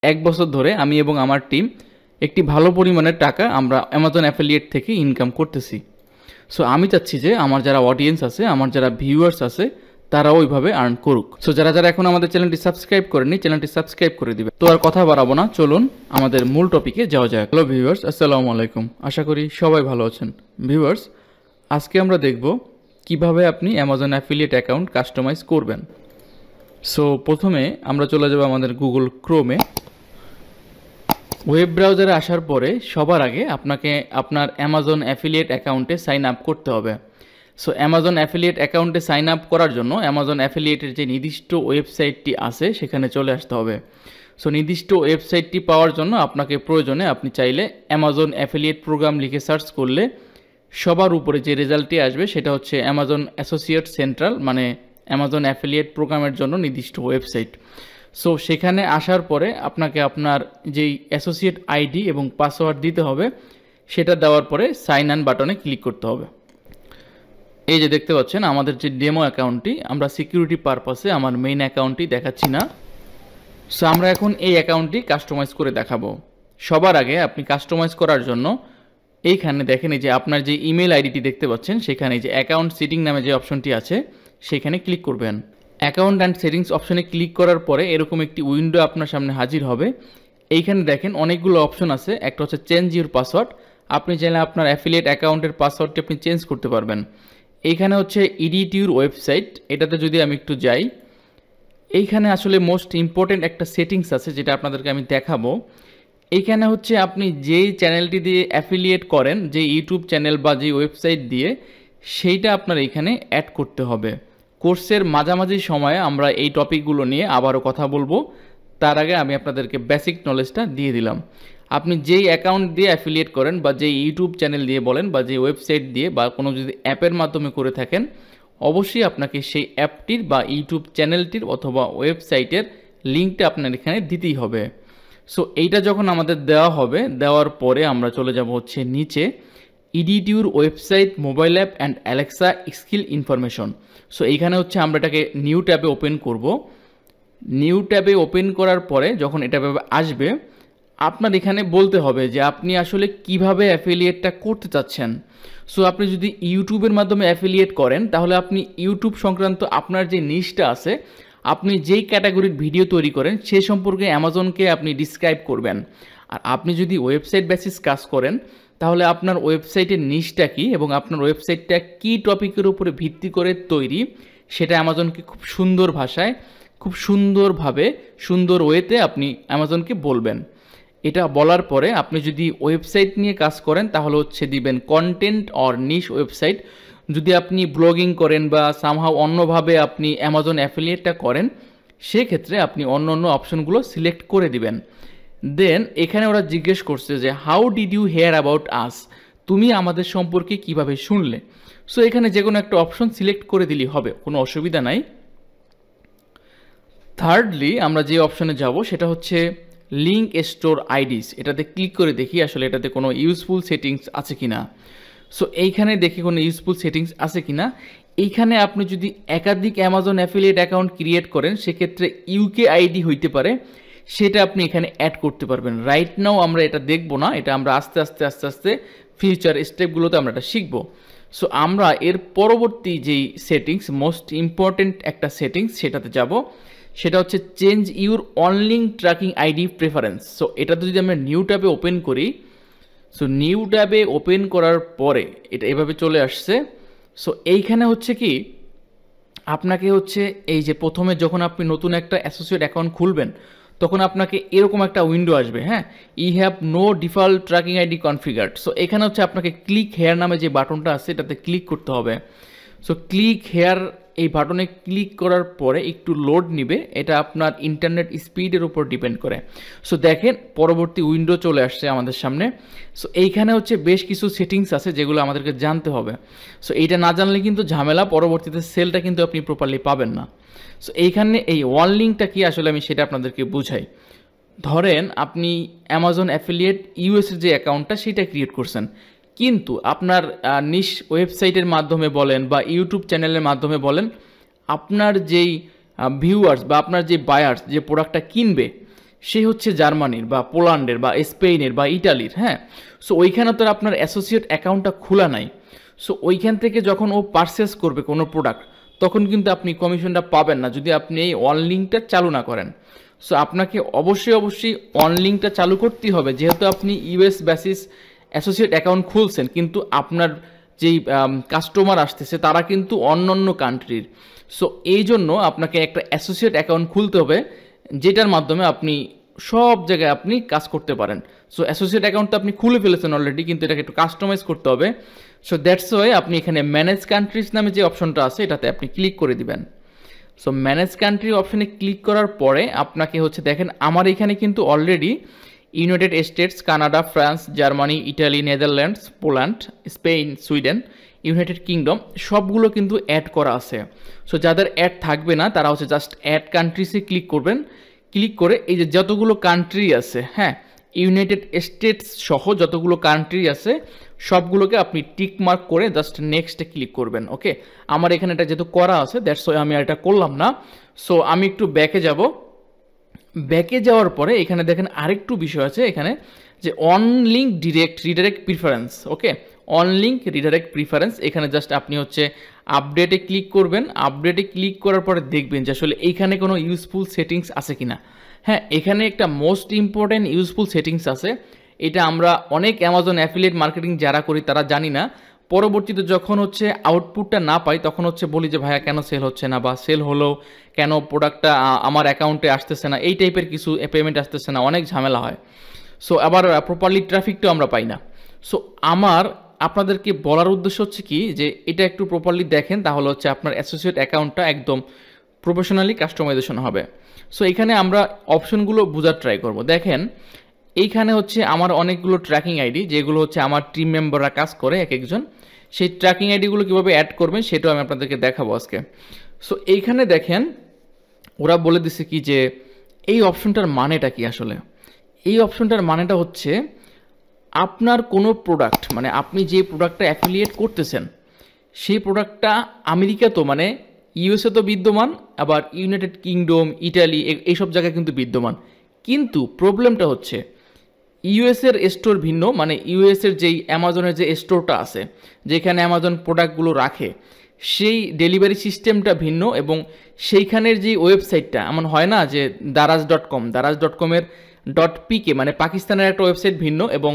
1 বছর ধরে আমি এবং আমার টিম একটি ভালো পরিমাণের টাকা আমরা অ্যামাজন অ্যাফিলিয়েট থেকে ইনকাম করতেছি। সো আমি চাচ্ছি যে আমার যারা অডিয়েন্স আছে, আমার যারা ভিউয়ার্স আছে, তারাও ওইভাবে আর্ন করুক। সো যারা যারা এখন আমাদের চ্যানেলটি সাবস্ক্রাইব করেনি, চ্যানেলটি সাবস্ক্রাইব করে দিবে। তো আর কথা বাড়াবো না, চলুন আমাদের মূল টপিকে যাওয়া যাক। হ্যালো ভিউয়ার্স, আসসালামু আলাইকুম। আশা করি সবাই ভালো আছেন। ভিউয়ার্স, আজকে আমরা দেখব কিভাবে আপনি অ্যামাজন অ্যাফিলিয়েট অ্যাকাউন্ট কাস্টমাইজ করবেন। সো প্রথমে আমরা চলে যাব আমাদের গুগল ক্রোমে। ওয়েব ব্রাউজারে আসার পরে সবার আগে আপনাকে আপনার অ্যামাজন অ্যাফিলিয়েট অ্যাকাউন্টে সাইন আপ করতে হবে। সো অ্যামাজন অ্যাফিলিয়েট অ্যাকাউন্টে সাইন আপ করার জন্য অ্যামাজন অ্যাফিলিয়েটের যে নির্দিষ্ট ওয়েবসাইটটি আছে সেখানে চলে আসতে হবে। সো নির্দিষ্ট ওয়েবসাইটটি পাওয়ার জন্য আপনাকে প্রয়োজনে আপনি চাইলে অ্যামাজন অ্যাফিলিয়েট প্রোগ্রাম লিখে সার্চ করলে সবার উপরে যে রেজাল্টটি আসবে সেটা হচ্ছে অ্যামাজন অ্যাসোসিয়েট সেন্ট্রাল, মানে অ্যামাজন অ্যাফিলিয়েট প্রোগ্রামের জন্য নির্দিষ্ট ওয়েবসাইট। সো সেখানে আসার পরে আপনাকে আপনার যেই অ্যাসোসিয়েট আইডি এবং পাসওয়ার্ড দিতে হবে, সেটা দেওয়ার পরে সাইন আন বাটনে ক্লিক করতে হবে। এই যে দেখতে পাচ্ছেন আমাদের যে ডেমো অ্যাকাউন্টটি, আমরা সিকিউরিটি পারপাসে আমার মেইন অ্যাকাউন্টটি দেখাচ্ছি না। সো আমরা এখন এই অ্যাকাউন্টটি কাস্টমাইজ করে দেখাবো। সবার আগে আপনি কাস্টমাইজ করার জন্য এইখানে দেখেন এই যে আপনার যে ইমেল আইডিটি দেখতে পাচ্ছেন, সেখানে যে অ্যাকাউন্ট সেটিং নামে যে অপশনটি আছে সেখানে ক্লিক করবেন। অ্যাকাউন্ট অ্যান্ড সেটিংস অপশনে ক্লিক করার পরে এরকম একটি উইন্ডো আপনার সামনে হাজির হবে। এইখানে দেখেন অনেকগুলো অপশন আছে। একটা হচ্ছে চেঞ্জ ইউর পাসওয়ার্ড। আপনি চাইলে আপনার অ্যাফিলিয়েট অ্যাকাউন্টের পাসওয়ার্ডটি আপনি চেঞ্জ করতে পারবেন। এইখানে হচ্ছে এডিট ইউর ওয়েবসাইট, এটাতে যদি আমি একটু যাই, এইখানে আসলে মোস্ট ইম্পর্টেন্ট একটা সেটিংস আছে যেটা আপনাদেরকে আমি দেখাবো। এইখানে হচ্ছে আপনি যেই চ্যানেলটি দিয়ে অ্যাফিলিয়েট করেন, যে ইউটিউব চ্যানেল বা যে ওয়েবসাইট দিয়ে, সেইটা আপনার এইখানে অ্যাড করতে হবে। কোর্সের মাঝামাঝি সময়ে আমরা এই টপিকগুলো নিয়ে আবারও কথা বলবো। তার আগে আমি আপনাদেরকে বেসিক নলেজটা দিয়ে দিলাম। আপনি যেই অ্যাকাউন্ট দিয়ে অ্যাফিলিয়েট করেন বা যেই ইউটিউব চ্যানেল দিয়ে বলেন বা যে ওয়েবসাইট দিয়ে বা কোনো যদি অ্যাপের মাধ্যমে করে থাকেন, অবশ্যই আপনাকে সেই অ্যাপটির বা ইউটিউব চ্যানেলটির অথবা ওয়েবসাইটের লিঙ্কটা আপনার এখানে দিতেই হবে। সো এইটা যখন আমাদের দেওয়া হবে, দেওয়ার পরে আমরা চলে যাব হচ্ছে নিচে edit your website, mobile app and Alexa skill information. So এইখানে হচ্ছে আমরা এটাকে নিউ ট্যাবে ওপেন করব। নিউ ট্যাবে ওপেন করার পরে যখন এটা আসবে, আপনার এখানে বলতে হবে যে আপনি আসলে কিভাবে অ্যাফিলিয়েটটা করতে চাচ্ছেন। সো আপনি যদি ইউটিউবের মাধ্যমে অ্যাফিলিয়েট করেন, তাহলে আপনি ইউটিউব সংক্রান্ত আপনার যে নিশটা আছে, আপনি যেই ক্যাটাগরির ভিডিও তৈরি করেন সে সম্পর্কে অ্যামাজনকে আপনি ডিসক্রাইব করবেন। আর আপনি যদি ওয়েবসাইট বেসিস কাজ করেন, তাহলে আপনার ওয়েবসাইটের নিশটা কী এবং আপনার ওয়েবসাইটটা কী টপিকের উপরে ভিত্তি করে তৈরি, সেটা অ্যামাজনকে খুব সুন্দর ভাষায়, খুব সুন্দরভাবে, সুন্দর ওয়েতে আপনি অ্যামাজনকে বলবেন। এটা বলার পরে আপনি যদি ওয়েবসাইট নিয়ে কাজ করেন, তাহলে হচ্ছে দিবেন কন্টেন্ট অর নিশ ওয়েবসাইট। যদি আপনি ব্লগিং করেন বা সামহাও অন্যভাবে আপনি অ্যামাজন অ্যাফিলিয়েটটা করেন, সেক্ষেত্রে আপনি অন্য অন্য অপশনগুলো সিলেক্ট করে দিবেন। দেন এখানে ওরা জিজ্ঞেস করছে যে how did you hear about us, তুমি আমাদের সম্পর্কে কিভাবে শুনলে। সো এখানে যে কোনো একটা অপশন সিলেক্ট করে দিলেই হবে, কোনো অসুবিধা নাই। থার্ডলি আমরা যে অপশনে যাব সেটা হচ্ছে লিঙ্ক স্টোর আইডিস। এটাতে ক্লিক করে দেখি আসলে এটাতে কোনো ইউজফুল সেটিংস আছে কিনা। সো এইখানে দেখি কোনো ইউজফুল সেটিংস আছে কিনা। এইখানে আপনি যদি একাধিক অ্যামাজন অ্যাফিলিয়েট অ্যাকাউন্ট ক্রিয়েট করেন, সেক্ষেত্রে ইউকে আইডি হইতে পারে, সেটা আপনি এখানে অ্যাড করতে পারবেন। রাইট নাও আমরা এটা দেখব না, এটা আমরা আস্তে আস্তে ফিউচার স্টেপগুলোতে আমরা এটা শিখব। সো আমরা এর পরবর্তী যেই সেটিংস, মোস্ট ইম্পর্টেন্ট একটা সেটিংস, সেটাতে যাব। সেটা হচ্ছে change your OneLink tracking ID preference. So এটাতে যদি আমরা নিউ ট্যাবে ওপেন করি, সো নিউ ট্যাবে ওপেন করার পরে এটা এভাবে চলে আসছে। সো এইখানে হচ্ছে কি, আপনাকে হচ্ছে এই যে প্রথমে যখন আপনি নতুন একটা অ্যাসোসিয়েট অ্যাকাউন্ট খুলবেন, তখন আপনাকে এরকম একটা উইন্ডো আসবে। হ্যাঁ, I have no default tracking ID configured. So এখানে হচ্ছে আপনাকে ক্লিক হেয়ার নামে যে বাটনটা আছে এটাতে ক্লিক করতে হবে। সো ক্লিক হেয়ার এই বাটনে ক্লিক করার পরে একটু লোড নিবে, এটা আপনার ইন্টারনেট স্পিডের উপর ডিপেন্ড করে। সো দেখেন পরবর্তী উইন্ডো চলে আসছে আমাদের সামনে। সো এইখানে হচ্ছে বেশ কিছু সেটিংস আছে যেগুলো আমাদেরকে জানতে হবে। সো এইটা না জানলে কিন্তু ঝামেলা, পরবর্তীতে সেলটা কিন্তু আপনি প্রপারলি পাবেন না। সো এইখানে এই ওয়ান লিঙ্কটা কি আসলে আমি সেটা আপনাদেরকে বুঝাই। ধরেন আপনি অ্যামাজন অ্যাফিলিয়েট ইউএসের যে অ্যাকাউন্টটা সেটা ক্রিয়েট করছেন, কিন্তু আপনার নিশ ওয়েবসাইটের মাধ্যমে বলেন বা ইউটিউব চ্যানেলের মাধ্যমে বলেন, আপনার যেই ভিউয়ার্স বা আপনার যে বায়ার্স যে প্রোডাক্টটা কিনবে, সে হচ্ছে জার্মানির বা পোল্যান্ডের বা স্পেনের বা ইটালির, হ্যাঁ। সো ওইখানে তো আপনার অ্যাসোসিয়েট অ্যাকাউন্টটা খোলা নাই। সো ওইখান থেকে যখন ও পারচেস করবে কোনো প্রোডাক্ট, তখন কিন্তু আপনি কমিশনটা পাবেন না যদি আপনি এই অন লিঙ্কটা চালু না করেন। সো আপনাকে অবশ্যই অন লিঙ্কটা চালু করতেই হবে, যেহেতু আপনি ইউএস বেসিস অ্যাসোসিয়েট অ্যাকাউন্ট খুলছেন, কিন্তু আপনার যেই কাস্টমার আসতেছে তারা কিন্তু অন্য কান্ট্রির। সো এই জন্য আপনাকে একটা অ্যাসোসিয়েট অ্যাকাউন্ট খুলতে হবে, যেটার মাধ্যমে আপনি সব জায়গায় আপনি কাজ করতে পারেন। সো অ্যাসোসিয়েট অ্যাকাউন্ট তো আপনি খুলে ফেলেছেন অলরেডি, কিন্তু এটাকে একটু কাস্টমাইজ করতে হবে। সো দ্যাটস ওয়াই আপনি এখানে ম্যানেজ কান্ট্রিজ নামে যে অপশনটা আছে এটাতে আপনি ক্লিক করে দিবেন। সো ম্যানেজ কান্ট্রি অপশনে ক্লিক করার পরে আপনাকে হচ্ছে দেখেন আমার এখানে কিন্তু already United states, Canada, France, Germany, Italy, Netherlands, Poland, Spain, Sweden, United kingdom সবগুলো কিন্তু অ্যাড করা আছে। সো যাদের অ্যাড থাকবে না তারা হচ্ছে জাস্ট অ্যাড কান্ট্রিসে ক্লিক করবেন। ক্লিক করে এই যে যতগুলো কান্ট্রি আছে, হ্যাঁ, ইউনাইটেড স্টেটস সহ যতগুলো কান্ট্রি আছে সবগুলোকে আপনি টিক মার্ক করে জাস্ট নেক্সটে ক্লিক করবেন। ওকে, আমার এখানে এটা যেহেতু করা আছে দ্যাটস ওয়াই আমি এটা করলাম না। সো আমি একটু ব্যাকে যাব। ব্যাকে যাওয়ার পরে এখানে দেখেন আরেকটু বিষয় আছে এখানে, যে on link redirect preference. Okay, on link redirect preference, এখানে জাস্ট আপনি হচ্ছে আপডেটে ক্লিক করবেন। আপডেটে ক্লিক করার পরে দেখবেন যে আসলে এইখানে কোনো ইউজফুল সেটিংস আছে কিনা। হ্যাঁ, এখানে একটা মোস্ট ইম্পর্ট্যান্ট ইউজফুল সেটিংস আছে। এটা আমরা অনেক অ্যামাজন অ্যাফিলিয়েট মার্কেটিং যারা করি তারা জানি না। পরবর্তীতে যখন হচ্ছে আউটপুটটা না পাই তখন হচ্ছে বলি যে ভাইয়া কেন সেল হচ্ছে না, বা সেল হলো কেন, প্রোডাক্টটা আমার অ্যাকাউন্টে আসতেছে না, এই টাইপের কিছু পেমেন্ট আসতেছে না, অনেক ঝামেলা হয়। সো আবার প্রপারলি ট্রাফিকটাও আমরা পাই না। সো আমার আপনাদেরকে বলার উদ্দেশ্য হচ্ছে কি, যে এটা একটু প্রপারলি দেখেন, তাহলে হচ্ছে আপনার অ্যাসোসিয়েট অ্যাকাউন্টটা একদম প্রফেশনালি কাস্টমাইজেশন হবে। সো এখানে আমরা অপশনগুলো বোঝার ট্রাই করব। দেখেন এইখানে হচ্ছে আমার অনেকগুলো ট্র্যাকিং আইডি, যেগুলো হচ্ছে আমার টিম মেম্বাররা কাজ করে এক একজন। সেই ট্র্যাকিং আইডিগুলো কীভাবে অ্যাড করবেন সেটাও আমি আপনাদেরকে দেখাবো আজকে। সো এইখানে দেখেন ওরা বলে দিছে কি, যে এই অপশনটার মানেটা কি আসলে। এই অপশনটার মানেটা হচ্ছে আপনার কোনো প্রোডাক্ট, মানে আপনি যে প্রোডাক্টটা অ্যাফিলিয়েট করতেছেন সেই প্রোডাক্টটা আমেরিকা তো মানে ইউএসএ তো বিদ্যমান, আবার ইউনাইটেড কিংডম, ইটালি এইসব জায়গায় কিন্তু বিদ্যমান। কিন্তু প্রবলেমটা হচ্ছে ইউএসের স্টোর ভিন্ন, মানে ইউএসের যেই অ্যামাজনের যে স্টোরটা আছে যেখানে অ্যামাজন প্রোডাক্টগুলো রাখে সেই ডেলিভারি সিস্টেমটা ভিন্ন, এবং সেইখানের যে ওয়েবসাইটটা এমন হয় না যে দারাজ.কমের .pk মানে পাকিস্তানের একটা ওয়েবসাইট ভিন্ন, এবং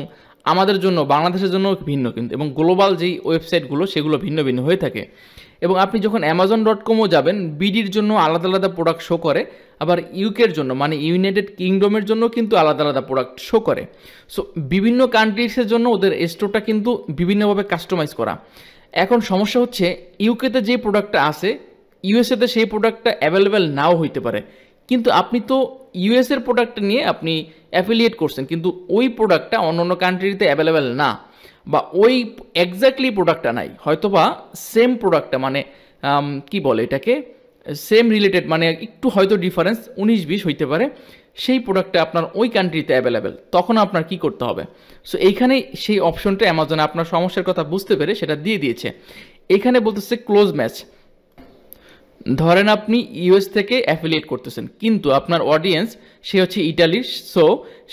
আমাদের জন্য বাংলাদেশের জন্য ভিন্ন কিন্তু, এবং গ্লোবাল যেই ওয়েবসাইটগুলো সেগুলো ভিন্ন ভিন্ন হয়ে থাকে। এবং আপনি যখন Amazon.comও যাবেন বিডির জন্য আলাদা আলাদা প্রোডাক্ট শো করে, আবার ইউকের জন্য মানে ইউনাইটেড কিংডমের জন্য কিন্তু আলাদা আলাদা প্রোডাক্ট শো করে। সো বিভিন্ন কান্ট্রিজের জন্য ওদের স্টোরটা কিন্তু বিভিন্নভাবে কাস্টমাইজ করা। এখন সমস্যা হচ্ছে ইউকেতে যে প্রোডাক্টটা আছে ইউএসএতে সেই প্রোডাক্টটা অ্যাভেলেবেল নাও হইতে পারে, কিন্তু আপনি তো ইউএসের প্রোডাক্টটা নিয়ে আপনি অ্যাফিলিয়েট করছেন, কিন্তু ওই প্রোডাক্টটা অন্য কান্ট্রিতে অ্যাভেলেবেল না, বা ওই এক্স্যাক্টলি প্রোডাক্টটা নাই, হয়তোবা সেম প্রোডাক্টটা মানে কি বলে এটাকে, সেম রিলেটেড, মানে একটু হয়তো ডিফারেন্স 19-20 হইতে পারে, সেই প্রোডাক্টটা আপনার ওই কান্ট্রিতে অ্যাভেলেবেল, তখন আপনার কি করতে হবে। সো এইখানে সেই অপশনটা অ্যামাজনে আপনার সমস্যার কথা বুঝতে পেরে সেটা দিয়ে দিয়েছে। এখানে বলতেছে ক্লোজ ম্যাচ। ধরেন আপনি ইউএস থেকে অ্যাফিলিয়েট করতেছেন, কিন্তু আপনার অডিয়েন্স সে হচ্ছে ইটালির। সো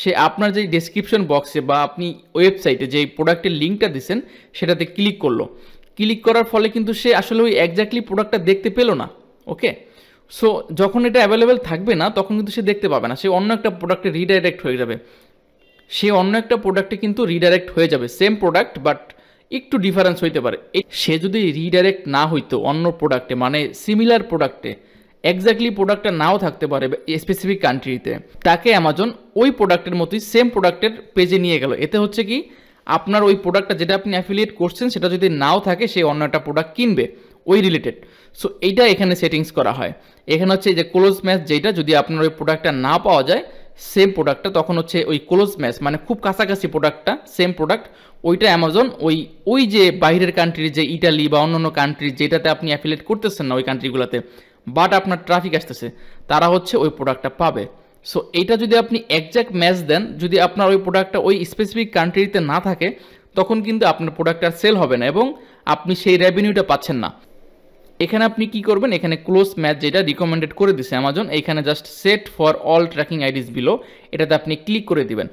সে আপনার যে ডেসক্রিপশন বক্সে বা আপনি ওয়েবসাইটে যে প্রোডাক্টের লিঙ্কটা দিচ্ছেন সেটাতে ক্লিক করলো। ক্লিক করার ফলে কিন্তু সে আসলে ওই এক্স্যাক্টলি প্রোডাক্টটা দেখতে পেলো না। ওকে, সো যখন এটা অ্যাভেলেবেল থাকবে না তখন কিন্তু সে দেখতে পাবে না, সে অন্য একটা প্রোডাক্টে রিডাইরেক্ট হয়ে যাবে। সে অন্য একটা প্রোডাক্টে কিন্তু রিডাইরেক্ট হয়ে যাবে, সেম প্রোডাক্ট বাট একটু ডিফারেন্স হইতে পারে। সে যদি রিডাইরেক্ট না হইতো অন্য প্রোডাক্টে মানে সিমিলার প্রোডাক্টে, এক্স্যাক্টলি প্রোডাক্টটা নাও থাকতে পারে স্পেসিফিক কান্ট্রিতে, তাকে অ্যামাজন ওই প্রোডাক্টের মতোই সেম প্রোডাক্টের পেজে নিয়ে গেল। এতে হচ্ছে কি আপনার ওই প্রোডাক্টটা যেটা আপনি অ্যাফিলিয়েট করছেন সেটা যদি নাও থাকে সে অন্য একটা প্রোডাক্ট কিনবে ওই রিলেটেড। সো এইটা এখানে সেটিংস করা হয়। এখানে হচ্ছে যে ক্লোজ ম্যাচ, যেটা যদি আপনার ওই প্রোডাক্টটা না পাওয়া যায় সেম প্রোডাক্টটা, তখন হচ্ছে ওই ক্লোজ ম্যাচ মানে খুব কাছাকাছি প্রোডাক্টটা সেম প্রোডাক্ট, ওইটা অ্যামাজন ওই যে বাইরের কান্ট্রির যে ইটালি বা অন্যান্য কান্ট্রি যেটাতে আপনি অ্যাফিলিয়েট করতেছেন না ওই কান্ট্রিগুলোতে, বাট আপনার ট্রাফিক আসতেছে, তারা হচ্ছে ওই প্রোডাক্টটা পাবে। সো এইটা যদি আপনি এক্স্যাক্ট ম্যাচ দেন, যদি আপনার ওই প্রোডাক্টটা ওই স্পেসিফিক কান্ট্রিতে না থাকে তখন কিন্তু আপনার প্রোডাক্টটা সেল হবে না এবং আপনি সেই রেভিনিউটা পাচ্ছেন না। এখানে আপনি কি করবেন, এখানে ক্লোজ ম্যাচ যেটা রিকমেন্ডেড করে দিছে অ্যামাজন, এইখানে just set for all tracking IDs below, এটাতে আপনি ক্লিক করে দিবেন।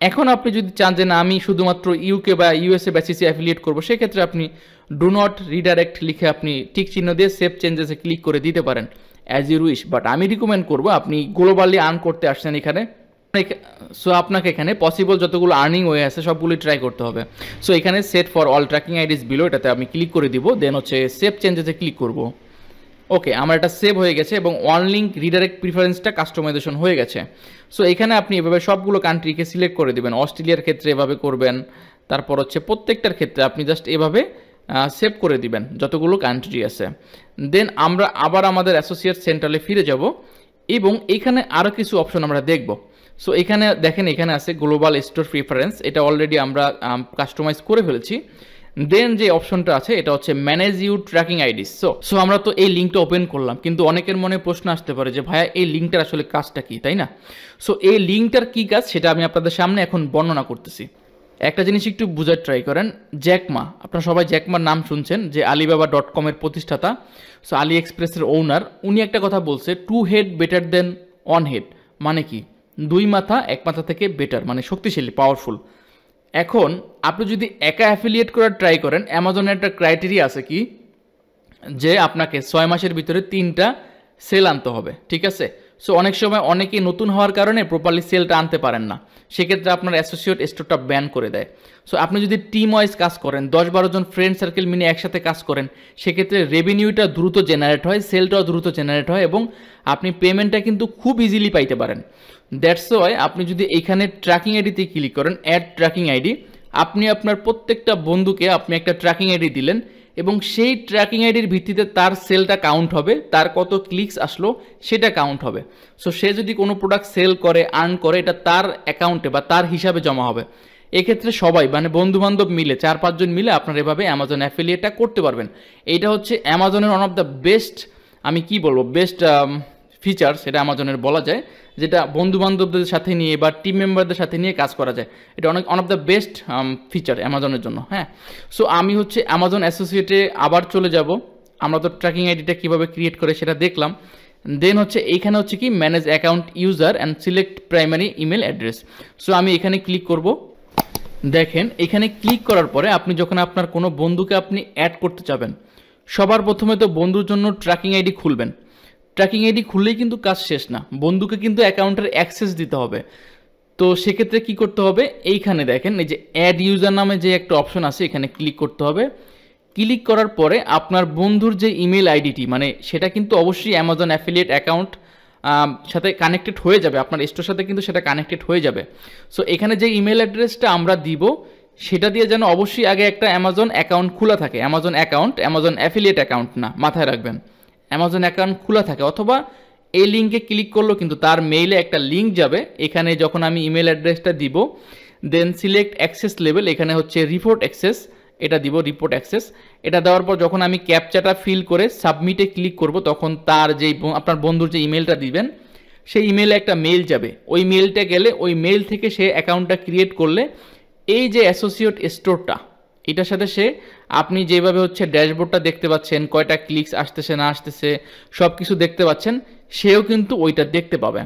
এখন আপনি যদি চান যে না আমি শুধুমাত্র ইউকে বা ইউএসএ বেসিসে অ্যাফিলিয়েট করবো, সেক্ষেত্রে আপনি ডু নট রিডাইরেক্ট লিখে আপনি ঠিক চিহ্ন দিয়ে সেভ চেঞ্জেসে ক্লিক করে দিতে পারেন অ্যাজ ইউ উইশ। বাট আমি রিকমেন্ড করবো আপনি গ্লোবালি আর্ন করতে আসছেন এখানে, সো আপনাকে এখানে পসিবল যতগুলো আর্নিং ওয়ে আছে সবগুলোই ট্রাই করতে হবে। সো এখানে set for all tracking IDs below, এটাতে আমি ক্লিক করে দিব, দেন হচ্ছে সেভ চেঞ্জেসে ক্লিক করব। ওকে, আমার এটা সেভ হয়ে গেছে এবং ওয়ান লিঙ্ক রিডাইরেক্ট প্রিফারেন্সটা কাস্টমাইজেশন হয়ে গেছে। সো এখানে আপনি এভাবে সবগুলো কান্ট্রিকে সিলেক্ট করে দেবেন, অস্ট্রেলিয়ার ক্ষেত্রে এভাবে করবেন, তারপর হচ্ছে প্রত্যেকটার ক্ষেত্রে আপনি জাস্ট এভাবে সেভ করে দিবেন যতগুলো কান্ট্রি আছে। দেন আমরা আবার আমাদের অ্যাসোসিয়েট সেন্টারে ফিরে যাব এবং এখানে আরও কিছু অপশন আমরা দেখব। সো এখানে দেখেন, এখানে আছে গ্লোবাল স্টোর প্রিফারেন্স, এটা অলরেডি আমরা কাস্টমাইজ করে ফেলেছি। দেন যে অপশনটা আছে এটা হচ্ছে ম্যানেজ ইউ ট্র্যাকিং আইডিস। সো আমরা তো এই লিঙ্কটা ওপেন করলাম, কিন্তু অনেকের মনে প্রশ্ন আসতে পারে যে ভাইয়া এই লিঙ্কটার আসলে কাজটা কি, তাই না? সো এই লিঙ্কটার কী কাজ সেটা আমি আপনাদের সামনে এখন বর্ণনা করতেছি। একটা জিনিস একটু বুঝার ট্রাই করেন, জ্যাকমা, আপনারা সবাই জ্যাকমার নাম শুনছেন, যে alibaba.com-এর প্রতিষ্ঠাতা, সো আলি এক্সপ্রেসের ওনার, উনি একটা কথা বলছে, to head better then one head, মানে কি দুই মাথা এক মাথা থেকে বেটার, মানে শক্তিশালী, পাওয়ারফুল। এখন আপনি যদি একা অ্যাফিলিয়েট করার ট্রাই করেন, অ্যামাজনের একটা ক্রাইটেরিয়া আছে কি, যে আপনাকে 6 মাসের ভিতরে 3টা সেল আনতে হবে, ঠিক আছে? সো অনেক সময় অনেকেই নতুন হওয়ার কারণে প্রপারলি সেলটা আনতে পারেন না, সেক্ষেত্রে আপনার অ্যাসোসিয়েট স্টোরটা ব্যান করে দেয়। সো আপনি যদি টিম ওয়াইজ কাজ করেন, 10-12 জন ফ্রেন্ড সার্কেল মিলে একসাথে কাজ করেন, সেক্ষেত্রে রেভিনিউটা দ্রুত জেনারেট হয়, সেলটাও দ্রুত জেনারেট হয় এবং আপনি পেমেন্টটা কিন্তু খুব ইজিলি পাইতে পারেন। দ্যাটস ওয়াই আপনি যদি এইখানে ট্র্যাকিং আইডিতে ক্লিক করেন, অ্যাড ট্র্যাকিং আইডি, আপনি আপনার প্রত্যেকটা বন্ধুকে আপনি একটা ট্র্যাকিং আইডি দিলেন এবং সেই ট্র্যাকিং আইডির ভিত্তিতে তার সেলটা কাউন্ট হবে, তার কত ক্লিকস আসলো সেটা কাউন্ট হবে। সো সে যদি কোনো প্রোডাক্ট সেল করে, আর্ন করে, এটা তার অ্যাকাউন্টে বা তার হিসাবে জমা হবে। এক্ষেত্রে সবাই মানে বন্ধুবান্ধব মিলে 4-5 জন মিলে আপনার এভাবে অ্যামাজন অ্যাফিলিয়েটটা করতে পারবেন। এইটা হচ্ছে অ্যামাজনের ওয়ান অফ দ্য বেস্ট, আমি কি বলবো, বেস্ট ফিচার সেটা অ্যামাজনের বলা যায়, যেটা বন্ধুবান্ধবদের সাথে নিয়ে বা টিম মেম্বারদের সাথে নিয়ে কাজ করা যায়। এটা one of the best feature অ্যামাজনের জন্য। হ্যাঁ, সো আমি হচ্ছে অ্যামাজন অ্যাসোসিয়েটে আবার চলে যাব। আমরা তো ট্র্যাকিং আইডিটা কীভাবে ক্রিয়েট করে সেটা দেখলাম। দেন হচ্ছে এইখানে হচ্ছে কি manage account user and select primary email address. So আমি এখানে ক্লিক করব। দেখেন এখানে ক্লিক করার পরে আপনি যখন আপনার কোনো বন্ধুকে আপনি অ্যাড করতে চাবেন, সবার প্রথমে তো বন্ধুর জন্য ট্র্যাকিং আইডি খুলবেন। ট্র্যাকিং আইডি খুললেই কিন্তু কাজ শেষ না, বন্ধুকে কিন্তু অ্যাকাউন্টের অ্যাক্সেস দিতে হবে। তো সেক্ষেত্রে কি করতে হবে, এইখানে দেখেন এই যে অ্যাড ইউজার নামে যে একটা অপশন আছে, এখানে ক্লিক করতে হবে। ক্লিক করার পরে আপনার বন্ধুর যে ইমেল আইডিটি, মানে সেটা কিন্তু অবশ্যই অ্যামাজন অ্যাফিলিয়েট অ্যাকাউন্ট সাথে কানেক্টেড হয়ে যাবে, আপনার স্টোর সাথে কিন্তু সেটা কানেক্টেড হয়ে যাবে। সো এখানে যে ইমেল অ্যাড্রেসটা আমরা দিব সেটা দিয়ে যেন অবশ্যই আগে একটা অ্যামাজন অ্যাকাউন্ট খোলা থাকে। Amazon account, Amazon affiliate account না, মাথায় রাখবেন, অ্যামাজন অ্যাকাউন্ট খোলা থাকে। অথবা এই লিঙ্কে ক্লিক করলো কিন্তু তার মেইলে একটা লিঙ্ক যাবে, এখানে যখন আমি ইমেল অ্যাড্রেসটা দিব, দেন সিলেক্ট অ্যাক্সেস লেভেল, এখানে হচ্ছে রিপোর্ট অ্যাক্সেস, এটা দিব রিপোর্ট অ্যাক্সেস। এটা দেওয়ার পর যখন আমি ক্যাপচাটা ফিল করে সাবমিটে ক্লিক করব, তখন তার যেই আপনার বন্ধুর যে ইমেলটা দিবেন সেই ইমেলে একটা মেল যাবে। ওই মেলটা গেলে ওই মেল থেকে সে অ্যাকাউন্টটা ক্রিয়েট করলে এই যে অ্যাসোসিয়েট স্টোরটা, এটার সাথে সে আপনি যেভাবে হচ্ছে ড্যাশবোর্ডটা দেখতে পাচ্ছেন, কয়টা ক্লিকস আসতেছে না আসতেছে সব কিছু দেখতে পাচ্ছেন, সেও কিন্তু ওইটা দেখতে পাবে।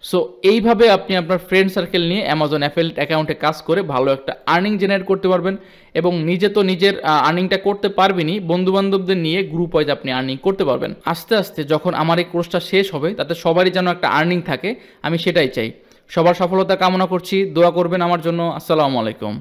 সো এইভাবে আপনি আপনার ফ্রেন্ড সার্কেল নিয়ে অ্যামাজন অ্যাফিলিয়েট অ্যাকাউন্টে কাজ করে ভালো একটা আর্নিং জেনারেট করতে পারবেন এবং নিজে তো নিজের আর্নিংটা করতে পারবেনই, বন্ধুবান্ধবদের নিয়ে গ্রুপ ওয়াইজ আপনি আর্নিং করতে পারবেন। আস্তে আস্তে যখন আমার এই কোর্সটা শেষ হবে তাতে সবারই যেন একটা আর্নিং থাকে, আমি সেটাই চাই। সবার সফলতা কামনা করছি, দোয়া করবেন আমার জন্য। আসসালামু আলাইকুম।